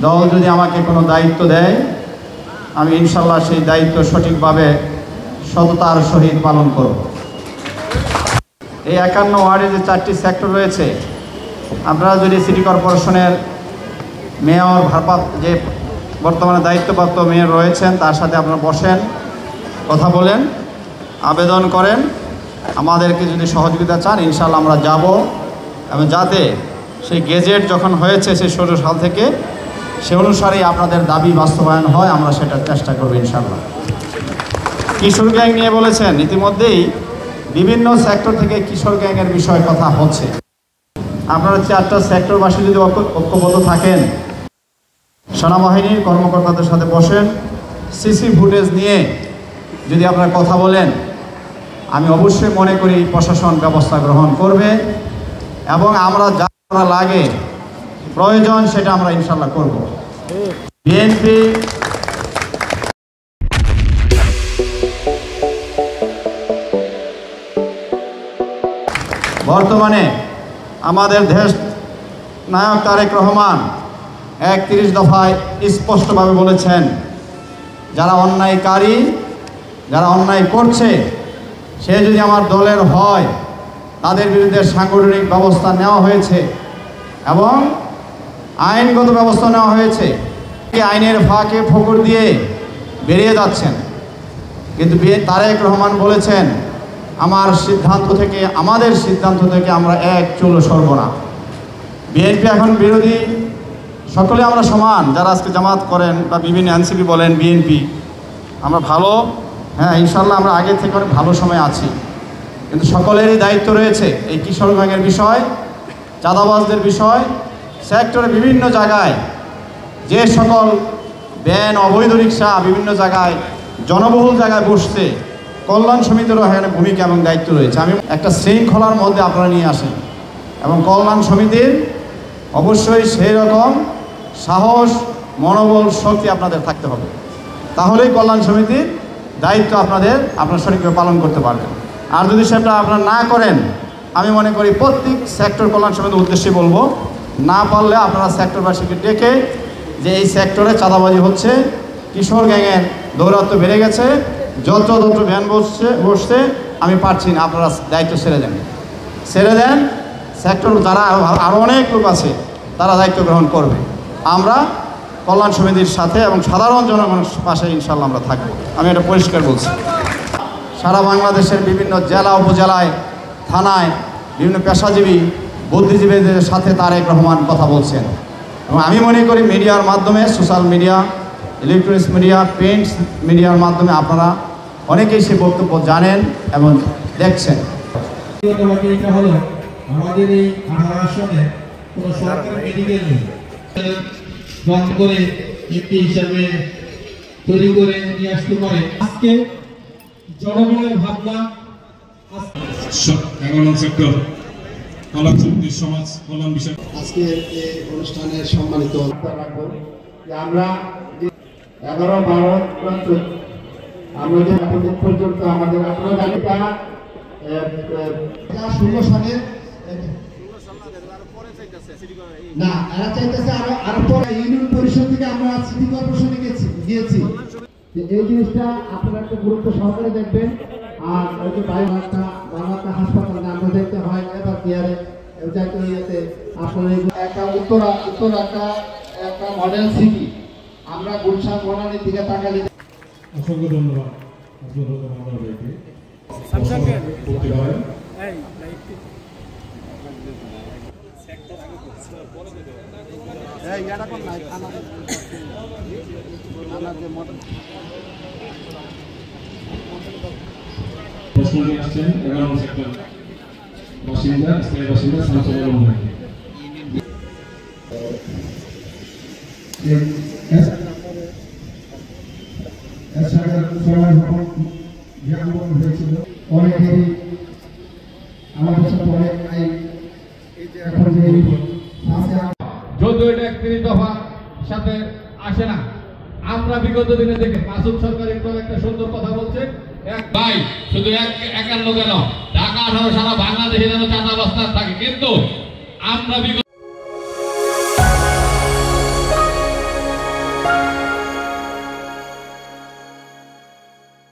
দল যদি আমাকে কোনো দায়িত্ব দেয়, আমি ইনশাল্লাহ সেই দায়িত্ব সঠিকভাবে সততার সহিত পালন করব। এই 51 ওয়ার্ডে যে 4টি সেক্টর রয়েছে, আপনারা যদি সিটি কর্পোরেশনের মেয়র যে বর্তমানে দায়িত্বপ্রাপ্ত মেয়র রয়েছেন, তার সাথে আপনারা বসেন, কথা বলেন, আবেদন করেন, আমাদেরকে যদি সহযোগিতা চান ইনশাল্লাহ আমরা যাব, এবং যাতে সেই গেজেট যখন হয়েছে সেই 16 সাল থেকে সে অনুসারেই আপনাদের দাবি বাস্তবায়ন হয়, আমরা সেটার চেষ্টা করব ইনশাল্লাহ। কিশোর গ্যাং নিয়ে বলেছেন, ইতিমধ্যেই বিভিন্ন সেক্টর থেকে কিশোর গ্যাংয়ের বিষয়ে কথা হচ্ছে। আপনারা 4টা সেক্টরবাসী যদি ঐক্যবদ্ধ থাকেন, সেনাবাহিনীর কর্মকর্তাদের সাথে বসেন, সিসি ফুটেজ নিয়ে যদি আপনারা কথা বলেন, আমি অবশ্যই মনে করি প্রশাসন ব্যবস্থা গ্রহণ করবে, এবং আমরা যা করা লাগে প্রয়োজন সেটা আমরা ইনশাল্লাহ করব। বিএনপি বর্তমানে আমাদের দেশ নায়ক তারেক রহমান 31 দফায় স্পষ্টভাবে বলেছেন, যারা অন্যায়কারী, যারা অন্যায় করছে, সে যদি আমার দলের হয় তাদের বিরুদ্ধে সাংগঠনিক ব্যবস্থা নেওয়া হয়েছে এবং আইনগত ব্যবস্থা নেওয়া হয়েছে। আইনের ফাঁকে ফোকর দিয়ে বেরিয়ে যাচ্ছেন, কিন্তু তারেক রহমান বলেছেন, আমাদের সিদ্ধান্ত থেকে আমরা এক চুলও সরব না। বিএনপি এখন বিরোধী, সকলে আমরা সমান, যারা আজকে জামাত করেন বা বিভিন্ন এনসিপি বলেন, বিএনপি আমরা ভালো, হ্যাঁ ইনশাল্লাহ আমরা আগে থেকে অনেক ভালো সময় আছি, কিন্তু সকলেরই দায়িত্ব রয়েছে এই কিশোর গ্যাংয়ের বিষয়, চাঁদাবাজদের বিষয়, সেক্টরে বিভিন্ন জায়গায় যে সকল ভ্যান, অবৈধ রিক্সা বিভিন্ন জায়গায় জনবহুল জায়গায় বসছে, কল্যাণ সমিতিরও এখানে ভূমিকা এবং দায়িত্ব রয়েছে। আমি একটা শৃঙ্খলার মধ্যে আপনারা নিয়ে আসেন, এবং কল্যাণ সমিতির অবশ্যই সেই রকম সাহস, মনোবল, শক্তি আপনাদের থাকতে হবে, তাহলেই কল্যাণ সমিতির দায়িত্ব আপনারা সঠিকভাবে পালন করতে পারবেন। আর যদি সেটা আপনারা না করেন, আমি মনে করি প্রত্যেক সেক্টর কল্যাণ সমিতির উদ্দেশ্যে বলবো, না পারলে আপনারা সেক্টরবাসীকে ডেকে যে এই সেক্টরে চাঁদাবাজি হচ্ছে, কিশোর গ্যাংয়ের দৌরাত্ম্য বেড়ে গেছে, যত ভ্যান বসছে, আমি পারছি না, আপনারা দায়িত্ব ছেড়ে দেন। সেক্টর যারা আরও অনেক লোক আছে তারা দায়িত্ব গ্রহণ করবে। আমরা কল্যাণ সমিতির সাথে এবং সাধারণ জনগণের পাশে ইনশাল্লাহ আমরা থাকবো। আমি এটা পরিষ্কার বলছি। সারা বাংলাদেশের বিভিন্ন জেলা, উপজেলায়, থানায় বিভিন্ন পেশাজীবী, বুদ্ধিজীবীদের সাথে তারেক রহমান কথা বলছেন, এবং আমি মনে করি মিডিয়ার মাধ্যমে, social media, electronics media, print মিডিয়ার মাধ্যমে আপনারা অনেকেই সে বক্তব্য জানেন এবং দেখছেন। আমাদের এই 18 আসনে কোনো সরকারি মেডিকেল নেই, করে এমপি হিসাবে তৈরি করে নিয়ে আসতে পারে। আজকে জনগণের ভাবনা 11 সেক্টর কল্যাণ সমিতির সমাজ কল্যাণ বিষয় আজকে এই অনুষ্ঠানের সম্মানিত রাখবো যে আমরা 11, 12, আমরা যে এখন পর্যন্ত আমাদের আপনারা জানেন 16 সালে না, এরা চাইতেছে আরো পরে ইউনিয়ন পরিষদ থেকে আমরা সিটি কর্পোরেশনে গিয়েছি। এই জিনিসটা আপনারা একটা গুরুত্ব সহকারে দেখবেন। আর ওই যে বাংলাটা হাসপাতালে আমরা দেখতে হয় এবার কেয়ারে আপনারা একটা উত্তরা একটা মডেল সিটি, আমরা গুলশান বনানীর দিকে তাকালে। অসংখ্য ধন্যবাদ। প্রশ্ন নিয়ে আসছেন 11 সেক্টর বাসিন্দা, স্থায়ী বাসিন্দা শামসুল আলম ভাই। অনেকেরই আমাদের সাথে অনেক যদিও এটা 31 দফা সাথে আসে না, আমরা বিগত দিনে দেখে মাসুদ সরকার একটা সুন্দর কথা বলছে, এক ভাই শুধু 51 কেন, ঢাকা 18 সারা বাংলাদেশে যেন চাঁদা বস্তা থাকে, কিন্তু আমরা বিগত